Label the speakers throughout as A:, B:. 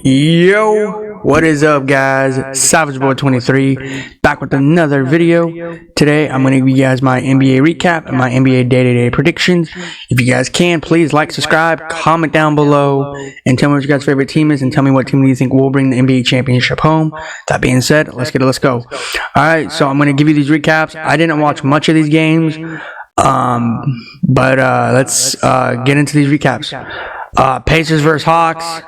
A: Yo, what is up, guys? Savage Boy 23 back with another video. Today I'm going to give you guys my NBA recap and my NBA day-to-day predictions. If you guys can, please like, subscribe, comment down below, and tell me what your guys' favorite team is, and tell me what team you think will bring the NBA championship home. That being said, let's go. Alright, so I'm going to give you these recaps. I didn't watch much of these games, but let's get into these recaps. Pacers versus Hawks.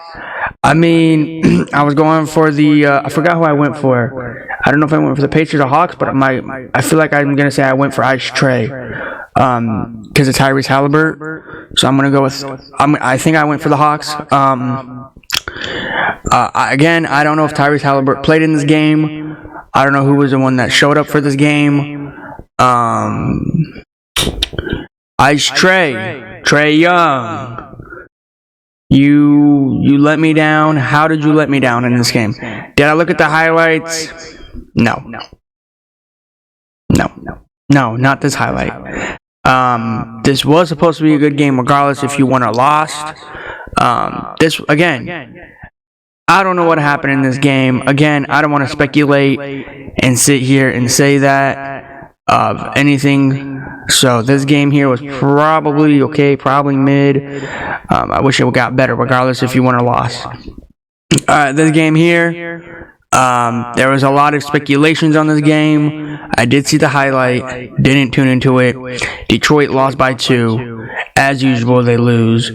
A: I mean, I was going for the, I forgot who I went for. I don't know if I went for the Pacers or Hawks, but I feel like I'm going to say I went for Ice Trey. Because it's Tyrese Haliburton. So I'm going to go with, I think I went for the Hawks. Again, I don't know if Tyrese Haliburton played in this game. I don't know who was the one that showed up for this game. Ice Trey. Trae Young. You let me down. How did you let me down in this game? Did I look at the highlights? No, not this highlight. This was supposed to be a good game regardless if you won or lost. This, again, I don't know what happened in this game. Again, I don't want to speculate and sit here and say that of anything. So this game here was probably okay, probably mid. I wish it got better regardless if you won or lost. This game here, there was a lot of speculations on this game. I did see the highlight, didn't tune into it. Detroit lost by 2. As usual, they lose.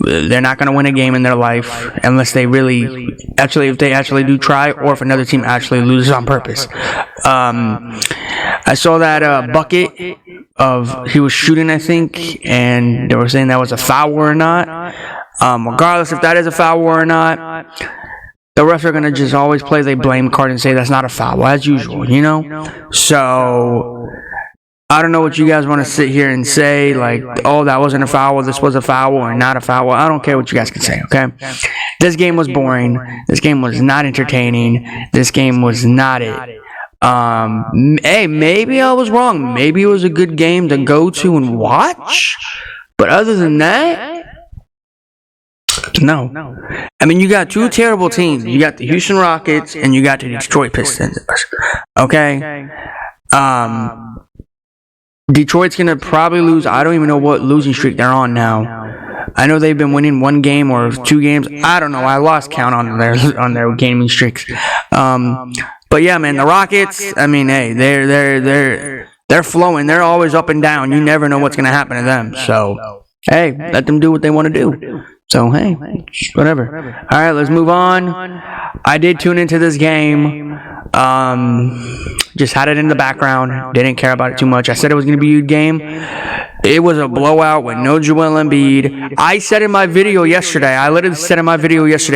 A: They're not going to win a game in their life unless they really, if they actually do try, or if another team actually loses on purpose. I saw that bucket he was shooting, I think, and they were saying that was a foul or not. Regardless if that is a foul or not, the refs are going to just always play the blame card and say that's not a foul, as usual, you know? So, I don't know what you guys want to sit here and say, like, oh, that wasn't a foul, this was a foul, or not a foul. I don't care what you guys can say, okay? This game was boring. This game was not entertaining. This game was not it. Hey, maybe I was wrong. Maybe it was a good game to go to and watch. But other than that, no. I mean, you got two terrible teams. You got the Houston Rockets and you got the Detroit Pistons. Okay? Detroit's gonna probably lose. I don't even know what losing streak they're on now. I know they've been winning 1 game or 2 games. I don't know. I lost count on their gaming streaks. But yeah, man, the Rockets, I mean, hey, they're flowing. They're always up and down. You never know what's going to happen to them. So, hey, let them do what they want to do. So, hey, whatever. All right, let's move on. I did tune into this game. Just had it in the background. Didn't care about it too much. I said it was going to be a good game. It was a blowout with no Joel Embiid. I said in my video yesterday,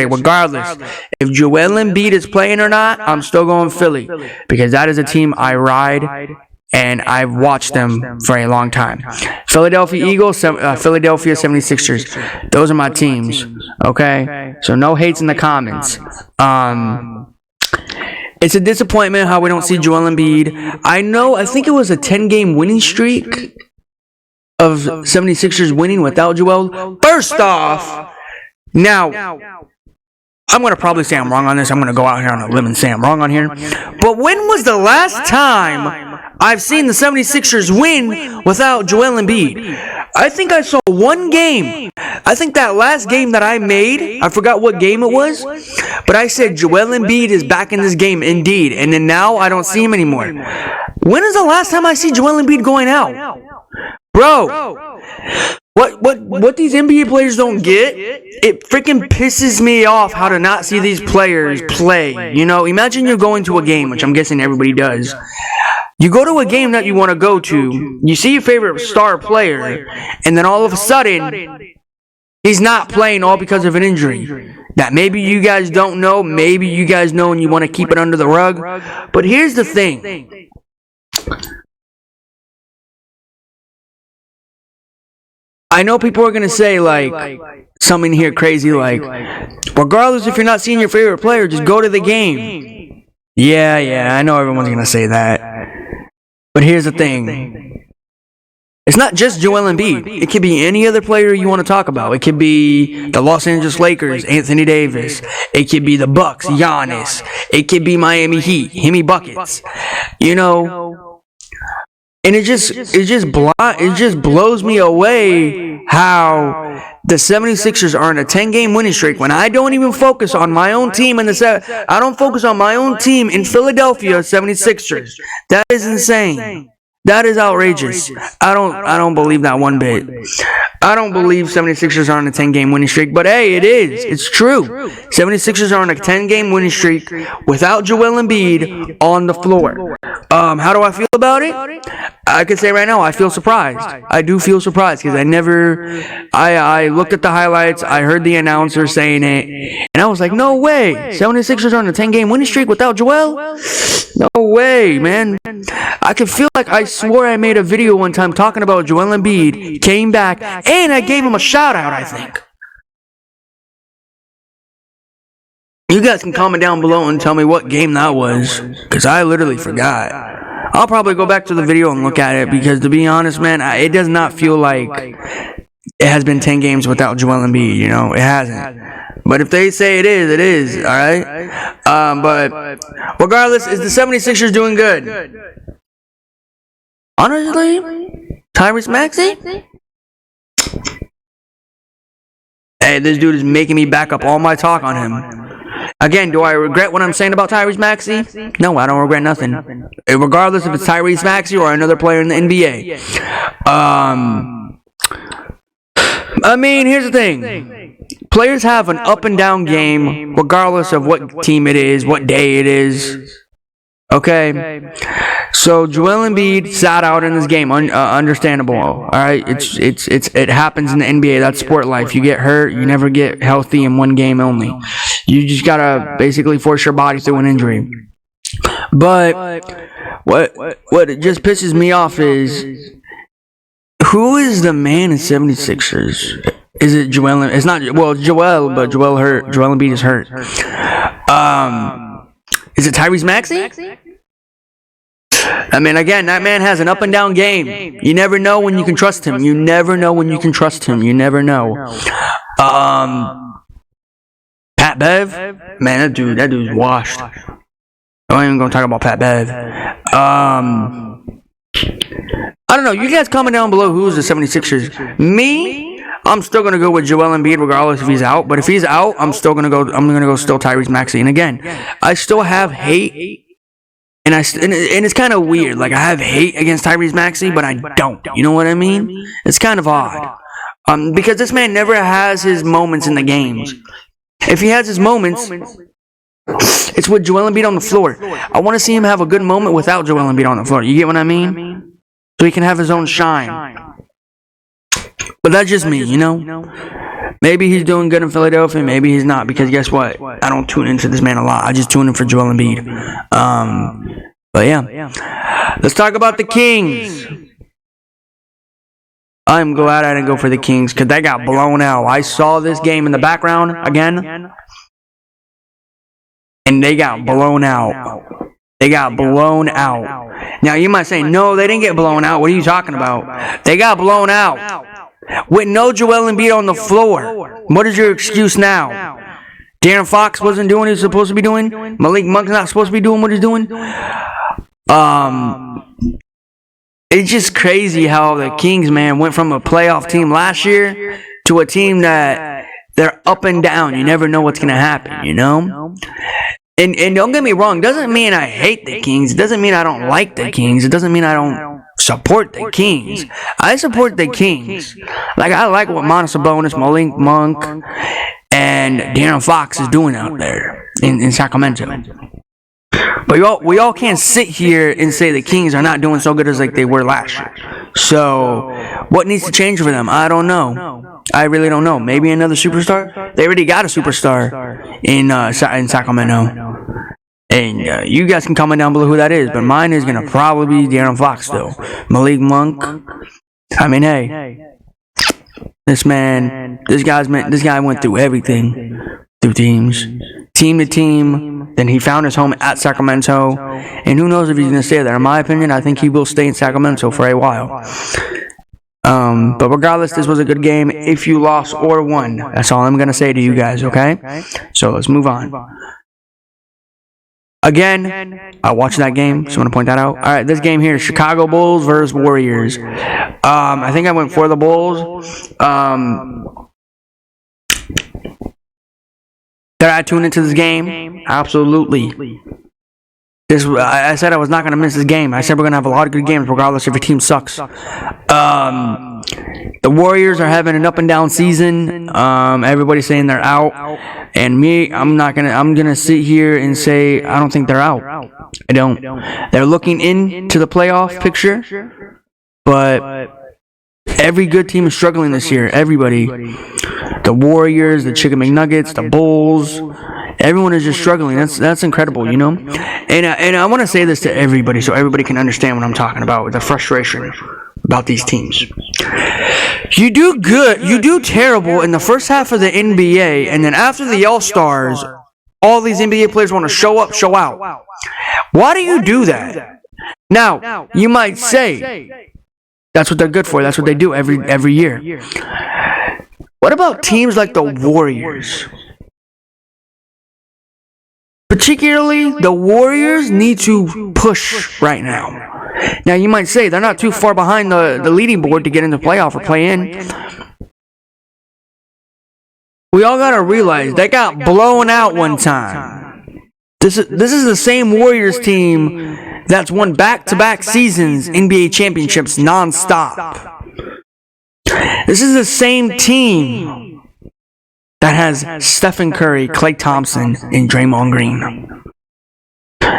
A: regardless if Joel Embiid is playing or not, I'm still going Philly. Because that is a team I ride, and I've watched them for a long time. Philadelphia Eagles, Philadelphia 76ers. Those are my teams, okay? So no hates in the comments. It's a disappointment how we don't see Joel Embiid. I think it was a 10-game winning streak of 76ers winning without Joel. First off, now, I'm going to probably say I'm wrong on this. I'm going to go out here on a limb and say I'm wrong on here. But when was the last time I've seen the 76ers win without Joel Embiid? I think I saw 1 game. I think that last game that I made, I forgot what game it was, but I said Joel Embiid is back in this game, indeed. And then now I don't see him anymore. When is the last time I see Joel Embiid going out? Bro, what these NBA players don't get, it freaking pisses me off how to not see these players play. You know, imagine you're going to a game, which I'm guessing everybody does. You go to a game that you want to go to, you see your favorite star player, and then all of a sudden, he's not playing all because of an injury. That maybe you guys don't know, maybe you guys know and you want to keep it under the rug. But here's the thing. I know people are going to say, like, something here crazy, like, regardless if you're not seeing your favorite player, just go to the game. Yeah, I know everyone's going to say that. But here's the thing. It's not just Joel Embiid. It could be any other player you want to talk about. It could be the Los Angeles Lakers, Anthony Davis. It could be the Bucks, Giannis. It could be Miami Heat, Hemi Buckets. You know, and it just blows me away how the 76ers are in a 10-game winning streak when I don't even focus on my own team in I don't focus on my own team in Philadelphia 76ers. That is insane. That is outrageous. I don't believe that one bit. I don't believe 76ers are on a 10-game winning streak, but hey, it is. It's true. 76ers are on a 10-game winning streak without Joel Embiid on the floor. How do I feel about it? I could say right now I feel surprised. I do feel surprised because I looked at the highlights, I heard the announcer saying it, and I was like, no way. 76ers are on a 10-game winning streak without Joel? No way, man. I could feel like I swore I made a video one time talking about Joel Embiid, came back, and I gave him a shout out, I think. You guys can comment down below and tell me what game that was, because I literally forgot. I'll probably go back to the video and look at it, because to be honest, man, it does not feel like it has been 10 games without Joel Embiid, you know? It hasn't. But if they say it is, alright? But regardless, is the 76ers doing good? Honestly, Tyrese Maxey? Hey, this dude is making me back up all my talk on him. Again, do I regret what I'm saying about Tyrese Maxey? No, I don't regret nothing. Regardless if it's Tyrese Maxey or another player in the NBA. I mean, here's the thing. Players have an up and down game regardless of what team it is, what day it is. Okay? So Joel Embiid sat out in this game, understandable. All right, it happens in the NBA. That's sport life. You get hurt, you never get healthy in one game only. You just gotta basically force your body through an injury. But what it just pisses me off is, who is the man in 76ers? Is it Joel? It's not. Well, Joel, but Joel hurt. Joel Embiid is hurt. Is it Tyrese Maxey? I mean, again, that man has an up and down game. You never know when you can trust him. You never know when you can trust him. You never know. Pat Bev, man, that dude's washed. I'm not even gonna talk about Pat Bev. I don't know. You guys comment down below who's the 76ers. Me, I'm still gonna go with Joel Embiid regardless if he's out. But if he's out, I'm gonna go still Tyrese Maxey. And again, I still have hate. And it's kind of weird. Like, I have hate against Tyrese Maxey, but I don't. You know what I mean? It's kind of odd. Because this man never has his moments in the games. If he has his moments, it's with Joel Embiid on the floor. I want to see him have a good moment without Joel Embiid on the floor. You get what I mean? So he can have his own shine. But that's just me, you know? Maybe he's doing good in Philadelphia, maybe he's not, because guess what? I don't tune into this man a lot. I just tune in for Joel Embiid. But yeah. Let's talk about the Kings. I'm glad I didn't go for the Kings, because they got blown out. I saw this game in the background again, and they got blown out. They got blown out. Now, you might say, no, they didn't get blown out. What are you talking about? They got blown out. With no Joel Embiid on the floor. What is your excuse now? De'Aaron Fox wasn't doing what he's supposed to be doing? Malik Monk's not supposed to be doing what he's doing? It's just crazy how the Kings, man, went from a playoff team last year to a team that they're up and down. You never know what's going to happen, you know? And don't get me wrong, doesn't mean I hate the Kings. It doesn't mean I don't like the Kings. It doesn't mean I don't support the Kings. I support the Kings. Like, I like what Monta Sabonis, Malik Monk, and De'Aaron Fox is doing out there in Sacramento. But we all can't sit here and say the Kings are not doing so good as like they were last year. So, what needs to change for them? I don't know. I really don't know. Maybe another superstar? They already got a superstar in Sacramento. And you guys can comment down below who that is, but mine is going to probably be De'Aaron Fox still. Malik Monk. I mean, hey. This guy went through everything. Through teams. Team to team. Then he found his home at Sacramento. And who knows if he's going to stay there. In my opinion, I think he will stay in Sacramento for a while. But regardless, this was a good game. If you lost or won, that's all I'm gonna say to you guys. Okay. So let's move on. Again, I watched that game, so I want to point that out. All right, this game here, Chicago Bulls versus Warriors. I think I went for the Bulls. Did I tune into this game? Absolutely. I said I was not going to miss this game. I said we're going to have a lot of good games, regardless if your team sucks. The Warriors are having an up and down season. Everybody's saying they're out, and me, I'm gonna sit here and say I don't think they're out. I don't. They're looking into the playoff picture, but every good team is struggling this year. Everybody, the Warriors, the Chicken McNuggets, the Bulls. Everyone is just struggling. That's incredible, you know. And I want to say this to everybody so everybody can understand what I'm talking about with the frustration about these teams. You do good, you do terrible in the first half of the NBA, and then after the All-Stars, all these NBA players want to show up, show out. Why do you do that? Now, you might say that's what they're good for. That's what they do every year. What about teams like the Warriors? Particularly, the Warriors need to push right now. Now, you might say they're not too far behind the leading board to get into playoff or play in. We all gotta realize they got blown out one time. This is the same Warriors team that's won back-to-back seasons NBA championships nonstop. This is the same team that has Stephen Curry, Klay Thompson, and Draymond Green.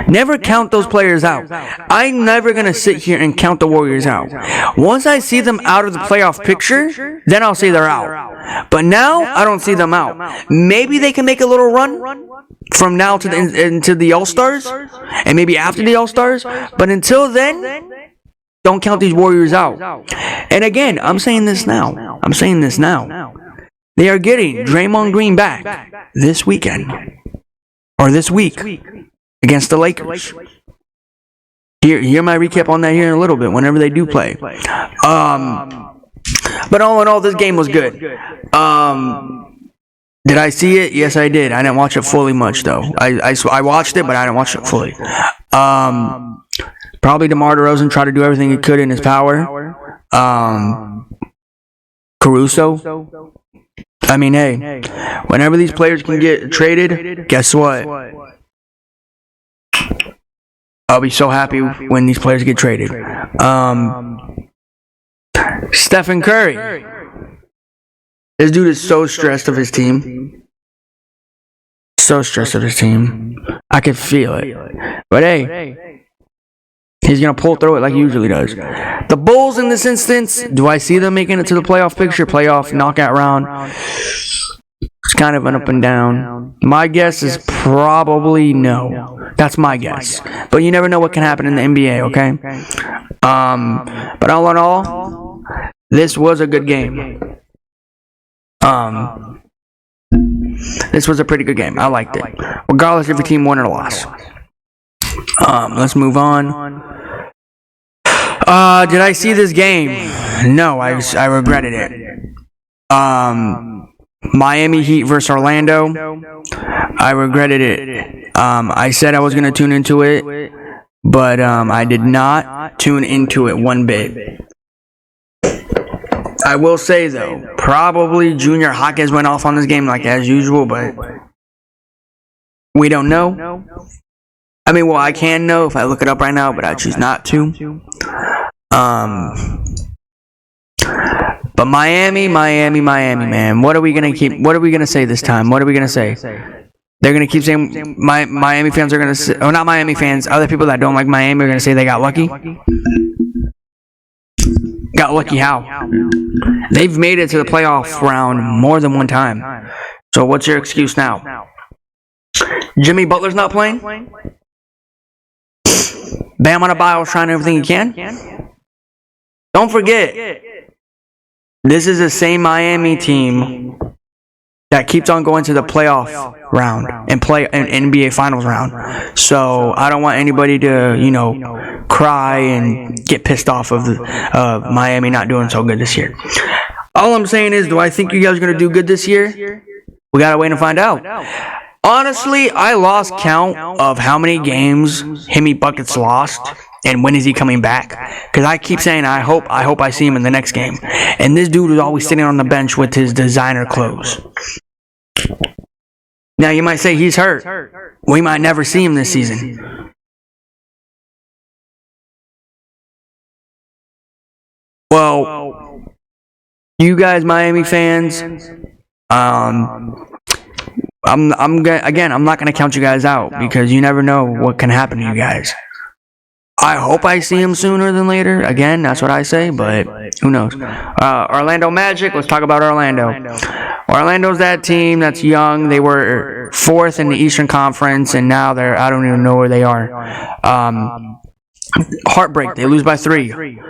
A: Never count those players out. I'm never going to sit here and count the Warriors out. Once I see them out of the playoff picture, then I'll say they're out. But now, I don't see them out. Maybe they can make a little run from now to into the All-Stars, and maybe after the All-Stars. But until then, don't count these Warriors out. And again, I'm saying this now. They are getting Draymond Green back this weekend, or this week, against the Lakers. Hear my recap on that here in a little bit, whenever they do play. But all in all, this game was good. Did I see it? Yes, I did. I didn't watch it fully much, though. I watched it, but I didn't watch it fully. Probably DeMar DeRozan tried to do everything he could in his power. Caruso. I mean, hey, whenever these players can get traded, guess what? I'll be so happy when these players get traded. Stephen Curry. This dude is so stressed of his team. So stressed of his team. I can feel it. But hey, he's going to pull through it like he usually does. The Bulls in this instance, do I see them making it to the playoff picture? Playoff knockout round? It's kind of an up and down. My guess is probably no. That's my guess. But you never know what can happen in the NBA, okay? But all in all, this was a good game. This was a pretty good game. I liked it. Regardless if your team won or lost. Let's move on. Did I see this game? No, I regretted it. Miami Heat versus Orlando. I regretted it. I said I was going to tune into it, but I did not tune into it one bit. I will say, though, probably Junior Hawkins went off on this game like as usual, but we don't know. I mean, well, I can know if I look it up right now, but I choose not to. But Miami, man. What are we gonna say this time? What are we gonna say? They're gonna keep saying Miami fans are gonna say, or not Miami fans. Other people that don't like Miami are gonna say they got lucky. Got lucky how? They've made it to the playoff round more than one time. So what's your excuse now? Jimmy Butler's not playing? Bam Adebayo's trying everything he can? Don't forget, this is the same Miami team that keeps on going to the playoff round and play an NBA Finals round. So I don't want anybody to, cry and get pissed off of Miami not doing so good this year. All I'm saying is, do I think you guys are going to do good this year? We got to wait and find out. Honestly, I lost count of how many games Himmy Buckets lost and when is he coming back. Because I keep saying, I hope I see him in the next game. And this dude was always sitting on the bench with his designer clothes. Now, you might say he's hurt. We might never see him this season. Well, you guys, Miami fans, I'm not gonna count you guys out because you never know what can happen to you guys. I hope I see him sooner than later. Again, that's what I say, but who knows? Orlando Magic. Let's talk about Orlando. Orlando's that team that's young. They were 4th in the Eastern Conference, and now I don't even know where they are. Heartbreak. They lose by 3.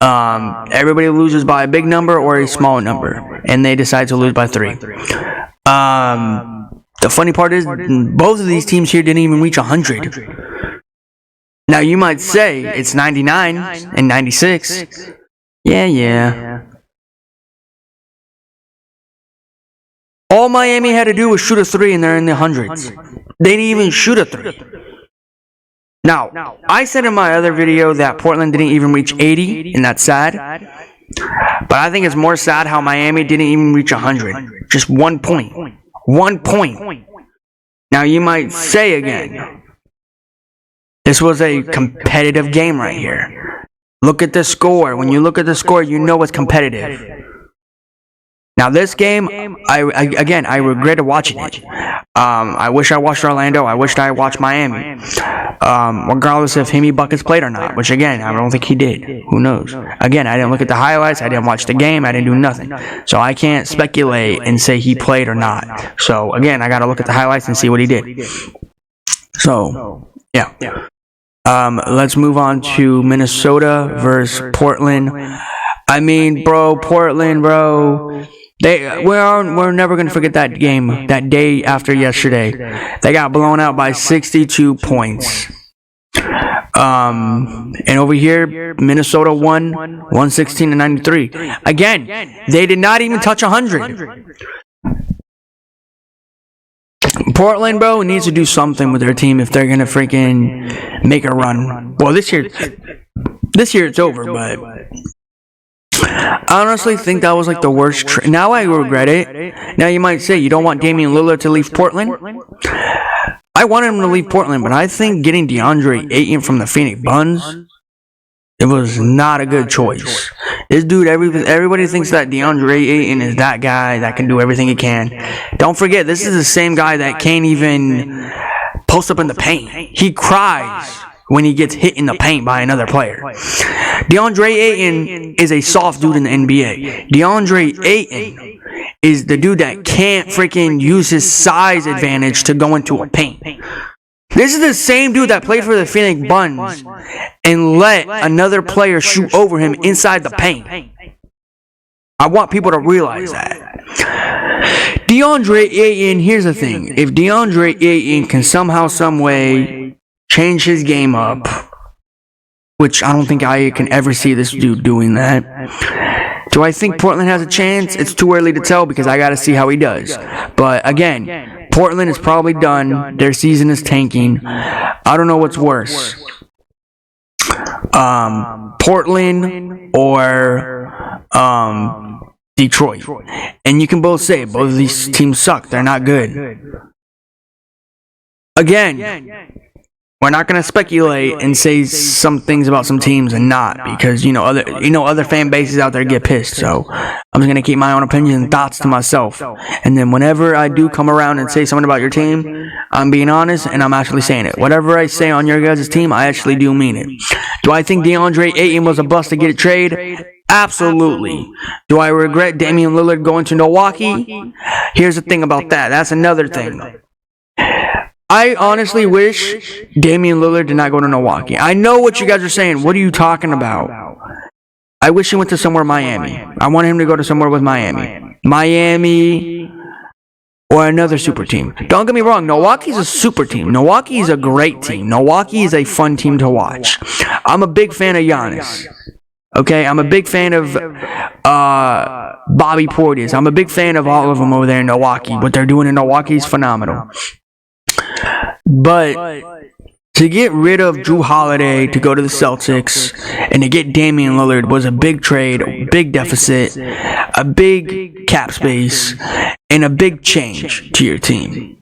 A: Everybody loses by a big number or a small number, and they decide to lose by 3. The funny part is, both of these teams here didn't even reach 100. Now, you might say it's 99 and 96. Yeah. All Miami had to do was shoot a 3, and they're in the hundreds. They didn't even shoot a 3. Now, I said in my other video that Portland didn't even reach 80, and that's sad. But I think it's more sad how Miami didn't even reach 100. Just 1 point. 1 point. Now, you might say again, this was a competitive game right here. Look at the score. When you look at the score, you know it's competitive. Now, this game, I regretted watching it. I wish I watched Orlando. I wished I watched Miami. Regardless if Himmy Buckets played or not, which, again, I don't think he did. Who knows? Again, I didn't look at the highlights. I didn't watch the game. I didn't do nothing. So I can't speculate and say he played or not. So, again, I got to look at the highlights and see what he did. So, yeah. Let's move on to Minnesota versus Portland. I mean, Portland, we're never going to forget that game, that day after yesterday. They got blown out by 62 points. And over here, Minnesota won 116-93. Again, they did not even touch 100. Portland, needs to do something with their team if they're going to freaking make a run. Well, this year it's over, but I honestly think that was like the worst. Now I regret it. Now you might say you don't want Damian Lillard to leave Portland. I wanted him to leave Portland, but I think getting DeAndre Ayton from the Phoenix Suns, it was not a good choice. This dude, everybody thinks that DeAndre Ayton is that guy that can do everything he can. Don't forget, this is the same guy that can't even post up in the paint. He cries when he gets hit in the paint by another player. DeAndre Ayton is a soft dude in the NBA. DeAndre Ayton is the dude that can't freaking use his size advantage to go into a paint. This is the same dude that played for the Phoenix Suns and let another player shoot over him inside the paint. I want people to realize that. DeAndre Ayton, here's the thing. If DeAndre Ayton can somehow, some way change his game up, which I don't think I can ever see this dude doing that. Do I think Portland has a chance? It's too early to tell because I got to see how he does. But again, Portland is probably done. Their season is tanking. I don't know what's worse. Portland or Detroit. And you can both say both of these teams suck. They're not good. Again, we're not going to speculate and say some things about some teams and not, because other fan bases out there get pissed. So I'm just going to keep my own opinions and thoughts to myself. And then whenever I do come around and say something about your team, I'm being honest and I'm actually saying it. Whatever I say on your guys' team, I actually do mean it. Do I think DeAndre Ayton was a bust to get a trade? Absolutely. Do I regret Damian Lillard going to Milwaukee? Here's the thing about that. That's another thing. I honestly wish Damian Lillard did not go to Milwaukee. I know what you guys are saying. What are you talking about? I wish he went to somewhere Miami. I want him to go to somewhere with Miami. Miami or another super team. Don't get me wrong, Milwaukee's a super team. Milwaukee is a great team. Milwaukee is a fun team to watch. I'm a big fan of Giannis. Okay, I'm a big fan of Bobby Portis. I'm a big fan of all of them over there in Milwaukee. What they're doing in Milwaukee is phenomenal. But to get rid of Jrue Holiday to go to the Celtics and to get Damian Lillard was a big trade, a big deficit, a big cap space, and a big change to your team.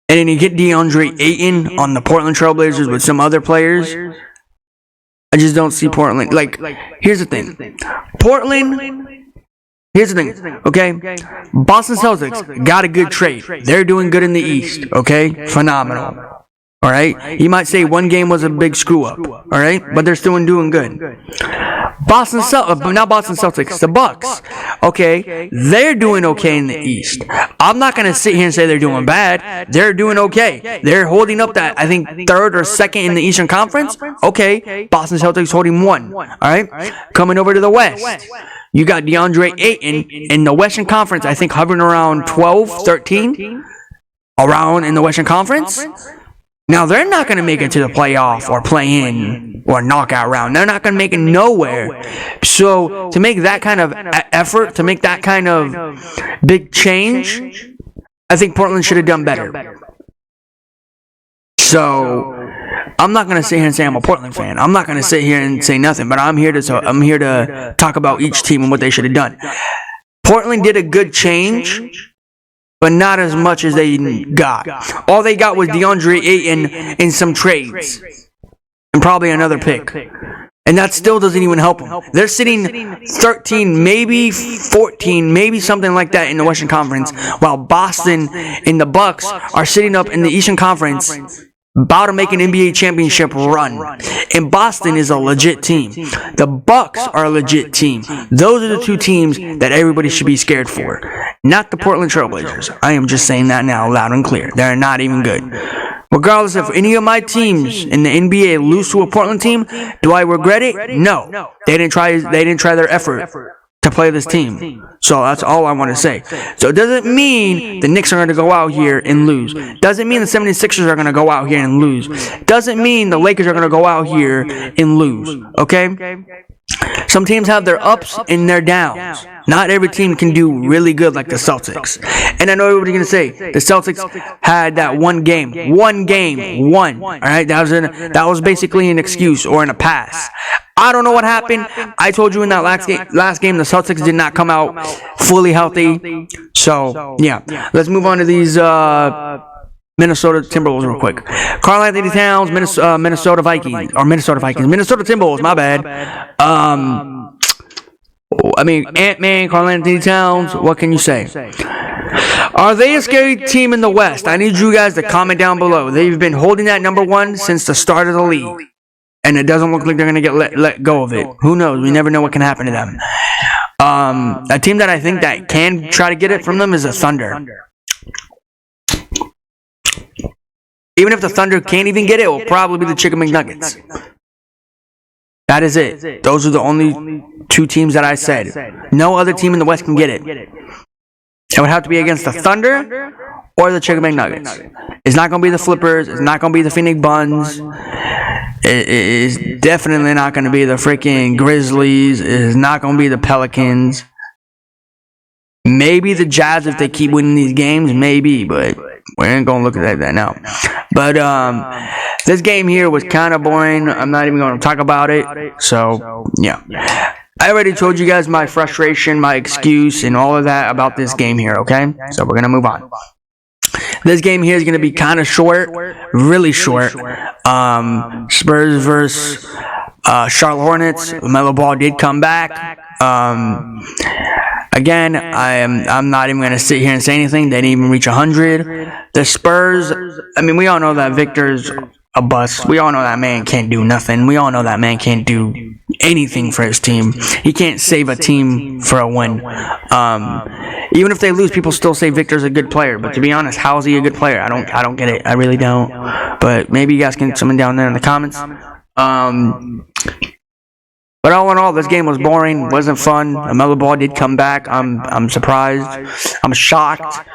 A: And then you get DeAndre Ayton on the Portland Trailblazers with some other players. I just don't see Portland. Like, here's the thing. Here's the thing, okay? Boston Celtics got a good trade. They're doing good in the East, okay? Phenomenal. All right? You might say one game was a big screw-up, all right? But they're still doing good. Not Boston Celtics, the Bucks, okay? They're doing okay in the East. I'm not going to sit here and say they're doing bad. They're doing okay. They're holding up that, I think, third or second in the Eastern Conference. Okay, Boston Celtics holding one, all right? Coming over to the West. You got DeAndre Ayton in the Western Conference, I think hovering around 12, 13, around in the Western Conference. Now, they're not going to make it to the playoff or play-in or knockout round. They're not going to make it nowhere. So, to make that kind of effort, to make that kind of big change, I think Portland should have done better. So, I'm not going to sit here and say I'm a Portland fan. I'm not going to sit here and say nothing, but I'm here to talk about each team and what they should have done. Portland did a good change, but not as much as they got. All they got was DeAndre Ayton and some trades, and probably another pick. And that still doesn't even help them. They're sitting 13, maybe 14, maybe something like that in the Western Conference, while Boston and the Bucks are sitting up in the Eastern Conference, about to make an NBA championship run. And Boston is a legit team. The Bucks are a legit team. Those are the two teams that everybody should be scared for. Not the Portland Trailblazers. I am just saying that now loud and clear. They're not even good. Regardless if any of my teams in the NBA lose to a Portland team, do I regret it? No. They didn't try their effort to play this team. So that's all I want to say. So it doesn't mean the Knicks are going to go out here and lose. Doesn't mean the 76ers are going to go out here and lose. Doesn't mean the Lakers are going to go out here and lose. Okay? Some teams have their ups and their downs. Not every team can do really good like the Celtics. And I know everybody's going to say the Celtics had that one game. All right? That was basically an excuse or in a pass. I don't know what happened. I told you in that last game the Celtics did not come out fully healthy. So, yeah. Let's move on to these Minnesota Timberwolves real quick. Karl-Anthony Towns, Minnesota Timberwolves, my bad. Ant-Man, Karl-Anthony Towns, what can you say? Are they a scary team in the West? I need you guys to comment down below. They've been holding that number one since the start of the league. And it doesn't look like they're going to get let go of it. Who knows? We never know what can happen to them. A team that I think that can try to get it from them is the Thunder. Even if the Thunder can't even get it, it will probably be the Chicken McNuggets. That is it. Those are the only two teams that I said. No other team in the West can get it. It would have to be against the Thunder or the Chicken McNuggets. It's not going to be the Flippers. It's not going to be the Phoenix Buns. It is definitely not going to be the freaking Grizzlies. It is not going to be the Pelicans. Maybe the Jazz if they keep winning these games. Maybe, but we ain't going to look at that now. But this game here was kind of boring. I'm not even going to talk about it. So, yeah. I already told you guys my frustration, my excuse, and all of that about this game here, okay? So we're going to move on. This game here is going to be kind of short, really short. Spurs versus Charlotte Hornets. LaMelo Ball did come back. Again, I'm not even going to sit here and say anything. They didn't even reach 100. The Spurs, we all know that Victor's a bust. We all know that man can't do nothing. We all know that man can't do anything for his team. He can't save a team for a win. Even if they lose, people still say Victor's a good player. But to be honest, how is he a good player? I don't get it. I really don't. But maybe you guys can comment down there in the comments. But all in all, this game was boring, wasn't fun. LaMelo Ball did come back. I'm surprised. I'm shocked.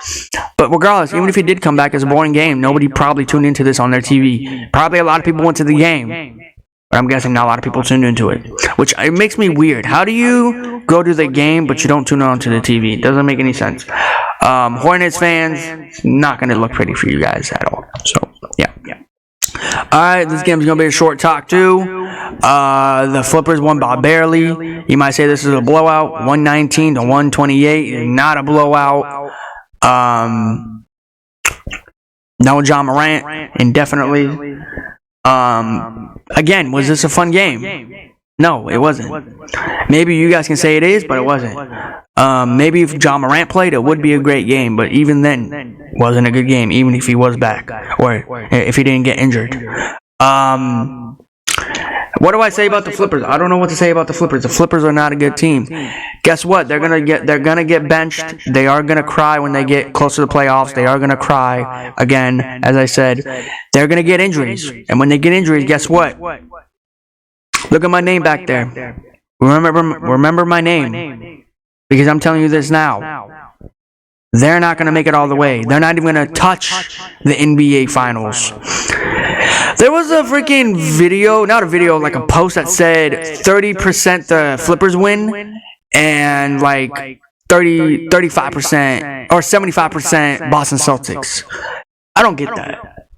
A: But regardless, even if he did come back as a boring game, nobody probably tuned into this on their TV. Probably a lot of people went to the game. But I'm guessing not a lot of people tuned into it. Which it makes me weird. How do you go to the game, but you don't tune on to the TV? It doesn't make any sense. Hornets fans, not going to look pretty for you guys at all. So, yeah. Alright, this game's going to be a short talk too. The Flippers won by barely. You might say this is a blowout. 119 to 128. Not a blowout. No John Morant, indefinitely. Again, was this a fun game? No, it wasn't. Maybe you guys can say it is, but it wasn't. Maybe if John Morant played, it would be a great game, but even then, it wasn't a good game, even if he was back, or if he didn't get injured. What do I say about the Flippers? I don't know what to say about the Flippers. The Flippers are not a good team. Guess what? They're gonna get benched. They are gonna cry when they get close to the playoffs. They are gonna cry again, as I said. They're gonna get injuries, and when they get injuries, guess what? Look at my name back there. Remember my name, because I'm telling you this now. They're not gonna make it all the way. They're not even gonna touch the NBA Finals. There was a freaking video, not a video, like a post that said 30% the Flippers win and like 35% or 75% Boston Celtics. I don't get that.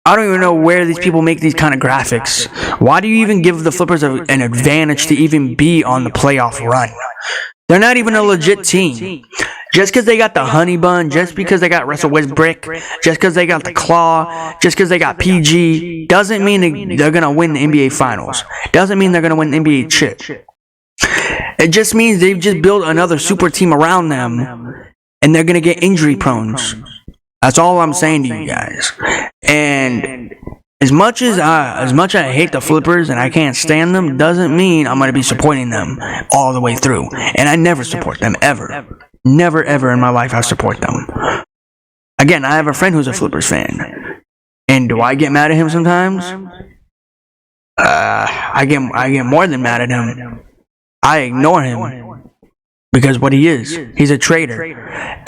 A: I don't even know where these people make these kind of graphics. Why do you even give the Flippers an advantage to even be on the playoff run? They're not even a legit team. Just because they got the honey bun, just because they got Russell Westbrook, just because they got the claw, just because they got PG, doesn't mean they're going to win the NBA Finals. Doesn't mean they're going to win the NBA chip. It just means they've just built another super team around them, and they're going to get injury prone. That's all I'm saying to you guys. And as much as I hate the Flippers and I can't stand them, doesn't mean I'm going to be supporting them all the way through. And I never support them, ever. Never, ever in my life I support them. Again, I have a friend who's a Flippers fan. And do I get mad at him sometimes? I get more than mad at him. I ignore him. Because what he is, he's a traitor.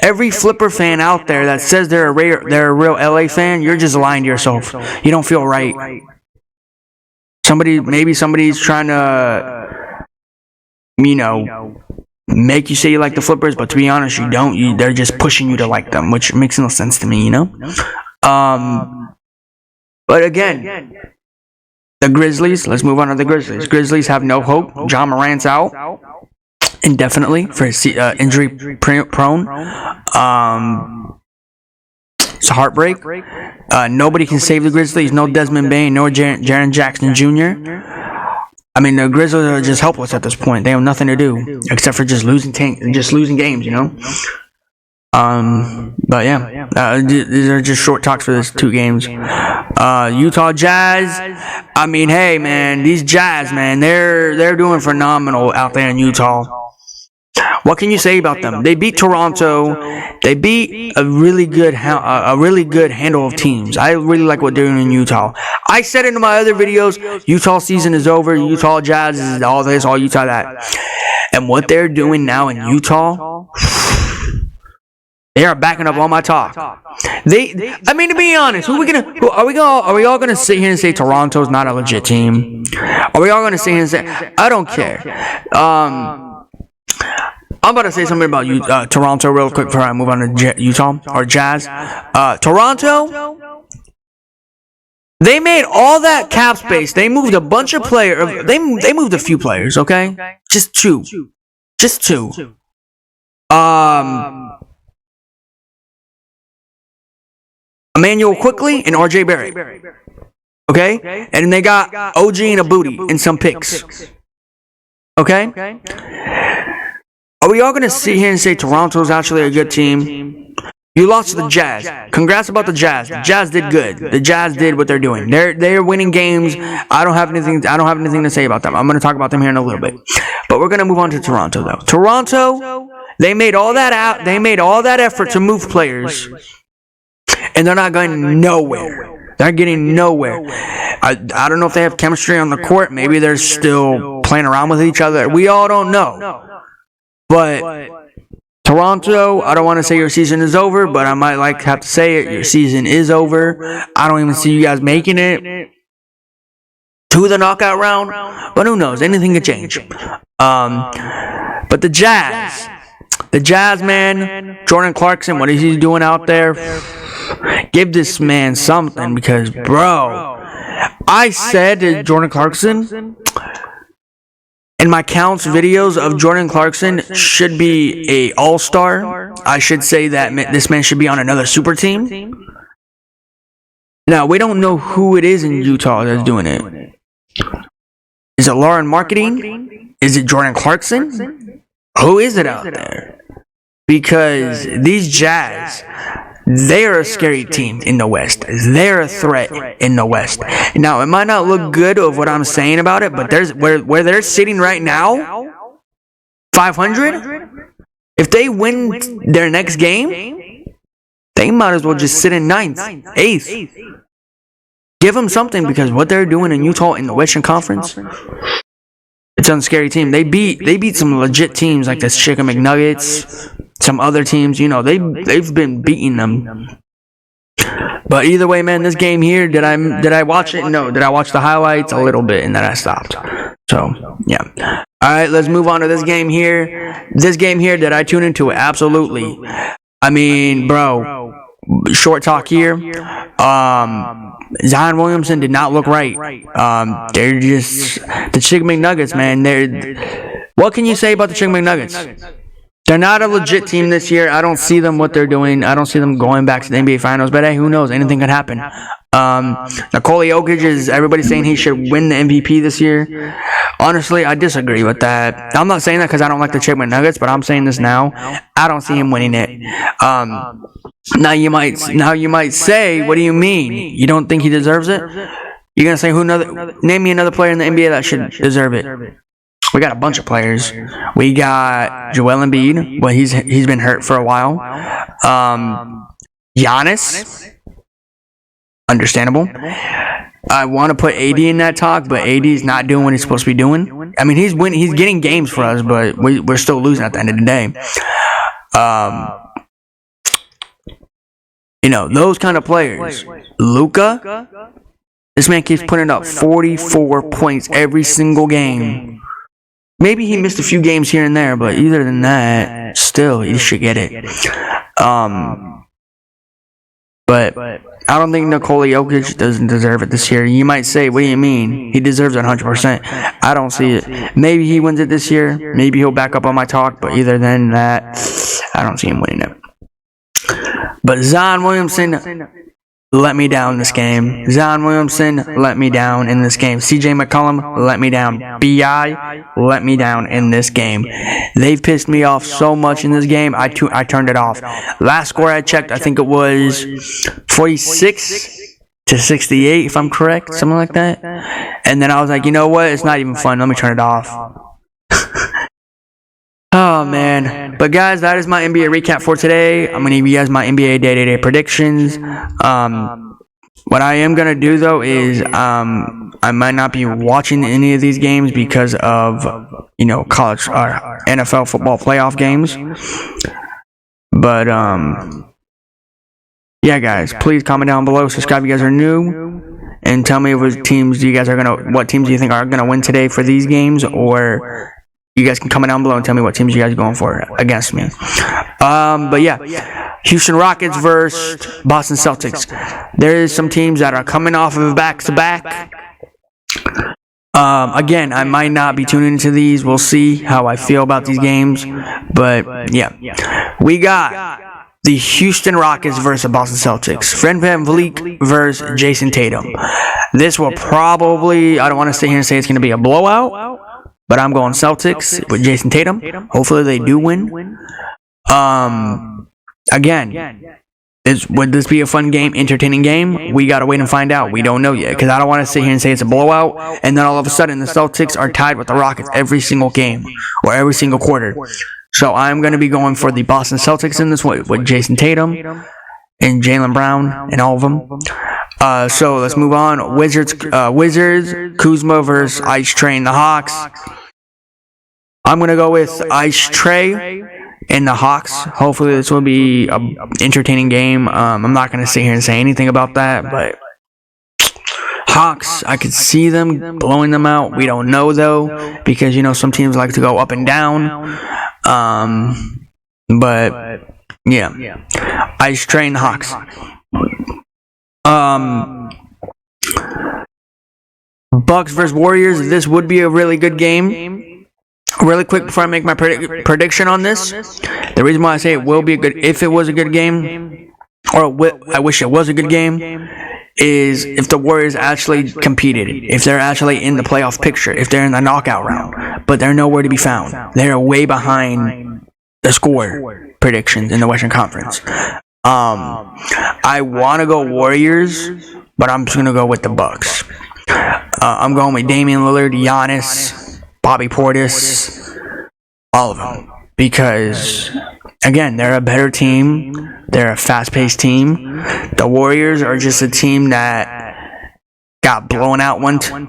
A: Every Flipper fan out there that says they're a real LA fan, you're just lying to yourself. You don't feel right. Maybe somebody's trying to, make you say you like the Flippers, but to be honest, you don't. They're just pushing you to like them, which makes no sense to me, But again, the Grizzlies. Let's move on to the Grizzlies. Grizzlies have no hope. John Morant's out indefinitely for injury prone. It's a heartbreak. Nobody can save the Grizzlies. No Desmond Bain, no Jaren Jackson Jr. I mean, the Grizzlies are just helpless at this point. They have nothing to do except for just losing games, But yeah, these are just short talks for this 2 games. Utah Jazz. I mean, hey man, these Jazz, man, they're doing phenomenal out there in Utah. What can you say about them? They beat Toronto. They beat a really good handle of teams. I really like what they're doing in Utah. I said in my other videos, Utah season is over. Utah Jazz is all this, all Utah that. And what they're doing now in Utah, they are backing up all my talk. I mean, to be honest, are we all gonna sit here and say Toronto's not a legit team? Are we all gonna sit here and say, I don't care? I'm about to say something about Toronto real quick before I move on to Utah or Jazz. Toronto, they made all that cap space. They moved a bunch of players. They moved a few players, okay? Just two. Emmanuel Quickly and RJ Barrett. Okay? And they got OG and a booty and some picks. Okay? Are we all going to sit here and say Toronto's actually a good team? You lost to the Jazz. Congrats about the Jazz. The Jazz did good. The Jazz did what they're doing. They're winning games. I don't have anything to say about them. I'm going to talk about them here in a little bit. But we're going to move on to Toronto though. Toronto, they made all that out. They made all that effort to move players. And they're not going nowhere. They're getting nowhere. I don't know if they have chemistry on the court. Maybe they're still playing around with each other. We all don't know. But Toronto, I don't want to say your season is over, but I might have to say it. Your season is over. I don't even see you guys making it to the knockout round. But who knows? Anything could change. But the Jazz, man, Jordan Clarkson, what is he doing out there? Give this man something, because, bro, I said to Jordan Clarkson, in my counts videos of Jordan Clarkson should be a all-star. I should say that this man should be on another super team. Now, we don't know who it is in Utah that's doing it. Is it Lauren Marketing? Is it Jordan Clarkson? Who is it out there? Because these Jazz, they're a scary team in the West. They're a threat in the West. Now, it might not look good of what I'm saying about it, but there's where they're sitting right now, 500. If they win their next game, they might as well just sit in 9th, 8th. Give them something, because what they're doing in Utah in the Western Conference, it's a scary team. They beat some legit teams like the Chicken McNuggets, some other teams. You know, they've been beating them. But either way, man, this game here, did I watch it? No. Did I watch the highlights? A little bit, and then I stopped. So, yeah. All right, let's move on to this game here. This game here, did I tune into it? Absolutely. I mean, bro, short talk here. Zion Williamson did not look right. They're just the Chicken McNuggets, man. What can you say about the Chicken McNuggets? They're not a legit team this year. I don't see them what they're doing. I don't see them going back to the NBA Finals. But hey, who knows? Anything could happen. Nikola Jokic is everybody's saying he should win the MVP this year. Honestly, I disagree with that. I'm not saying that because I don't like the Chicken McNuggets, but I'm saying this now. I don't see him winning it. Now you might say, what do you mean? You don't think he deserves it? You're gonna say name me another player in the NBA that should deserve it. We got a bunch of players. We got Joel Embiid. Well, he's been hurt for a while. Giannis. Understandable. I want to put AD in that talk, but AD's not doing what he's supposed to be doing. I mean, he's getting games for us, but we're still losing at the end of the day. You know, those kind of players. Luka, this man keeps putting up 44 points every single game. Maybe he missed a few games here and there, but other than that, still, he should get it. But I don't think Nikola Jokic doesn't deserve it this year. You might say, what do you mean? He deserves it 100%. I don't see it. Maybe he wins it this year. Maybe he'll back up on my talk, but either than that, I don't see him winning it. But Zion Williamson let me down this game. Zion Williamson let me down in this game. CJ McCollum let me down. B.I. let me down in this game. They've pissed me off so much in this game, I turned it off. Last score I checked, I think it was 46-68, if I'm correct, something like that. And then I was like, you know what? It's not even fun. Let me turn it off. Oh, man. But, guys, that is my NBA recap for today. I'm going to give you guys my NBA day-to-day predictions. What I am going to do, though, is I might not be watching any of these games because of, college or NFL football playoff games. But, yeah, guys, please comment down below. Subscribe if you guys are new. And tell me what teams do you think are going to win today for these games, or you guys can comment down below and tell me what teams you guys are going for against me. But yeah, Houston Rockets versus Boston Celtics. There is some teams that are coming off of a back-to-back. Again, I might not be tuning into these. We'll see how I feel about these games. But yeah, we got the Houston Rockets versus Boston Celtics. Fred VanVleet versus Jason Tatum. This will probably, I don't want to sit here and say it's going to be a blowout, but I'm going Celtics with Jason Tatum. Hopefully they do win. Again, would this be a fun game, entertaining game? We got to wait and find out. We don't know yet, because I don't want to sit here and say it's a blowout, and then all of a sudden the Celtics are tied with the Rockets every single game or every single quarter. So I'm going to be going for the Boston Celtics in this one with Jason Tatum and Jaylen Brown and all of them. So let's move on. Wizards, Kuzma versus Ice Train, the Hawks. I'm gonna go with Ice Trae and the Hawks. Hopefully this will be an entertaining game. I'm not gonna sit here and say anything about that, but Hawks, I could see them blowing them out. We don't know though, because some teams like to go up and down. But yeah, Ice Train, the Hawks. Bucks versus Warriors. This would be a really good game. Really quick before I make my prediction on this, the reason why I say it will be a good, if it was a good game, or I wish it was a good game, is if the Warriors actually competed, if they're actually in the playoff picture, if they're in the knockout round, but they're nowhere to be found. They're way behind the score predictions in the Western Conference. I want to go Warriors, but I'm just going to go with the Bucks. I'm going with Damian Lillard, Giannis, Bobby Portis, all of them. Because, again, they're a better team. They're a fast-paced team. The Warriors are just a team that got blown out one time.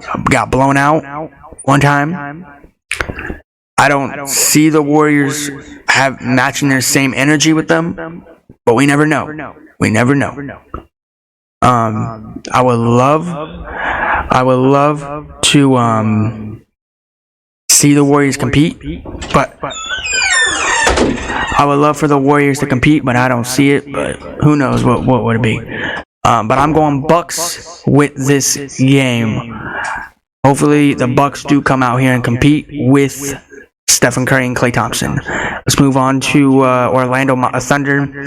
A: I don't see the Warriors matching their same energy with them, but we never know. We never know. I would love to see the Warriors compete, but I would love for the Warriors to compete, but I don't see it. But who knows what would it be? But I'm going Bucks with this game. Hopefully the Bucks do come out here and compete with Stephen Curry and Klay Thompson. Let's move on to Orlando Thunder.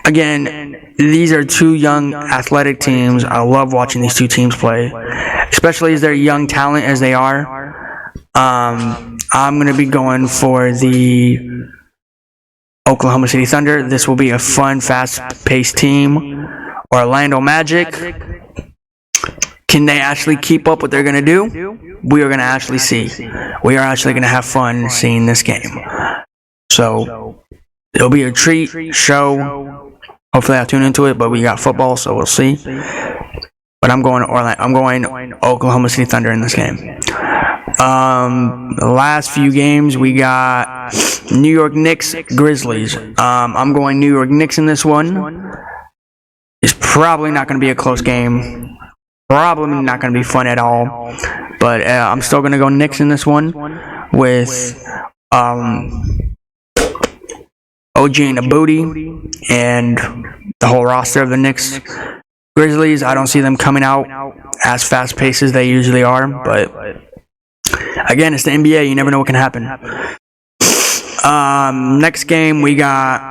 A: Again, these are two young athletic teams. I love watching these two teams play, especially as they're young talent as they are. I'm going to be going for the Oklahoma City Thunder. This will be a fun, fast-paced team. Orlando Magic. Can they actually keep up what they're going to do? We are going to actually see. We are actually going to have fun seeing this game. So, it'll be a treat, show. Hopefully I'll tune into it, but we got football, so we'll see. But I'm going Oklahoma City Thunder in this game. The last few games, we got New York Knicks, Grizzlies. I'm going New York Knicks in this one. It's probably not going to be a close game. Probably not going to be fun at all. But I'm still going to go Knicks in this one with OG and the Booty and the whole roster of the Knicks. Grizzlies, I don't see them coming out as fast-paced as they usually are. But again, it's the NBA. You never know what can happen. Next game, we got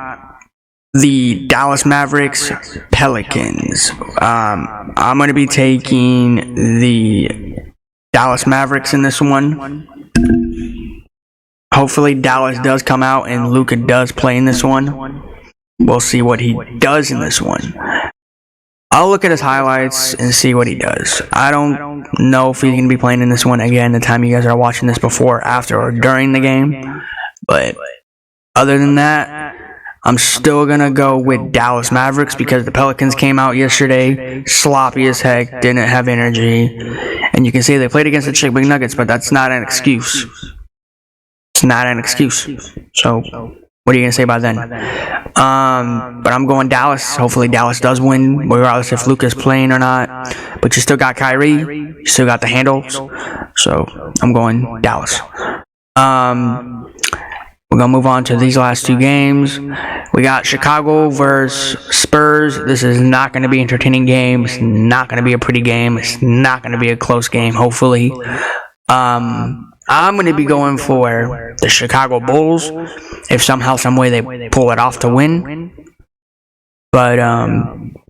A: the Dallas Mavericks, Pelicans. I'm going to be taking the Dallas Mavericks in this one. Hopefully Dallas does come out and Luka does play in this one. We'll see what he does in this one. I'll look at his highlights and see what he does. I don't know if he's going to be playing in this one again the time you guys are watching this before, after, or during the game. But other than that, I'm still going to go with Dallas Mavericks because the Pelicans came out yesterday, sloppy as heck, didn't have energy. And you can say they played against the Chick Big Nuggets, but that's not an excuse. It's not an excuse. So, what are you going to say about that? But I'm going Dallas. Hopefully Dallas does win, regardless if Luka's playing or not. But you still got Kyrie. You still got the handles. So, I'm going Dallas. We're going to move on to these last two games. We got Chicago versus Spurs. This is not going to be an entertaining game. It's not going to be a pretty game. It's not going to be a close game, hopefully. I'm going to be going for the Chicago Bulls if somehow, some way they pull it off to win. But,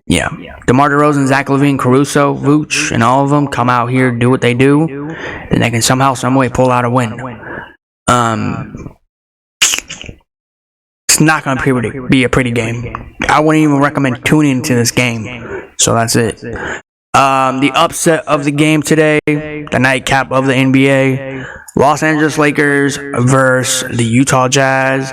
A: yeah. DeMar DeRozan, Zach LaVine, Caruso, Vooch, and all of them come out here, do what they do, and they can somehow, some way pull out a win. It's not going to be a pretty game. I wouldn't even recommend tuning into this game. So that's it. The upset of the game today, the nightcap of the NBA, Los Angeles Lakers versus the Utah Jazz.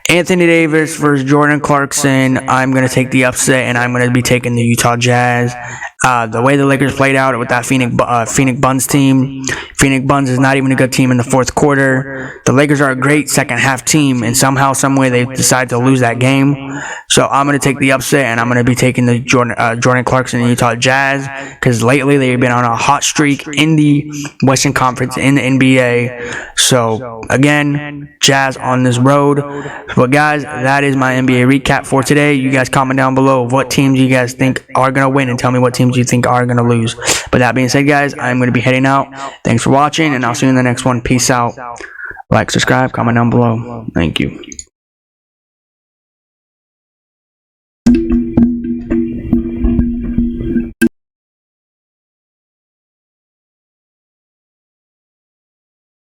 A: Anthony Davis versus Jordan Clarkson. I'm going to take the upset, and I'm going to be taking the Utah Jazz. The way the Lakers played out with that Phoenix Buns team. Phoenix Buns is not even a good team in the fourth quarter. The Lakers are a great second half team, and somehow, some way, they decided to lose that game. So I'm going to take the upset, and I'm going to be taking the Jordan Clarkson and Utah Jazz, because lately they've been on a hot streak in the Western Conference in the NBA. So again, Jazz on this road. But guys, that is my NBA recap for today. You guys comment down below what teams you guys think are going to win, and tell me what teams you think are going to lose. But that being said, guys, I'm going to be heading out. Thanks for watching, and I'll see you in the next one. Peace out. Like, subscribe, comment down below. Thank you.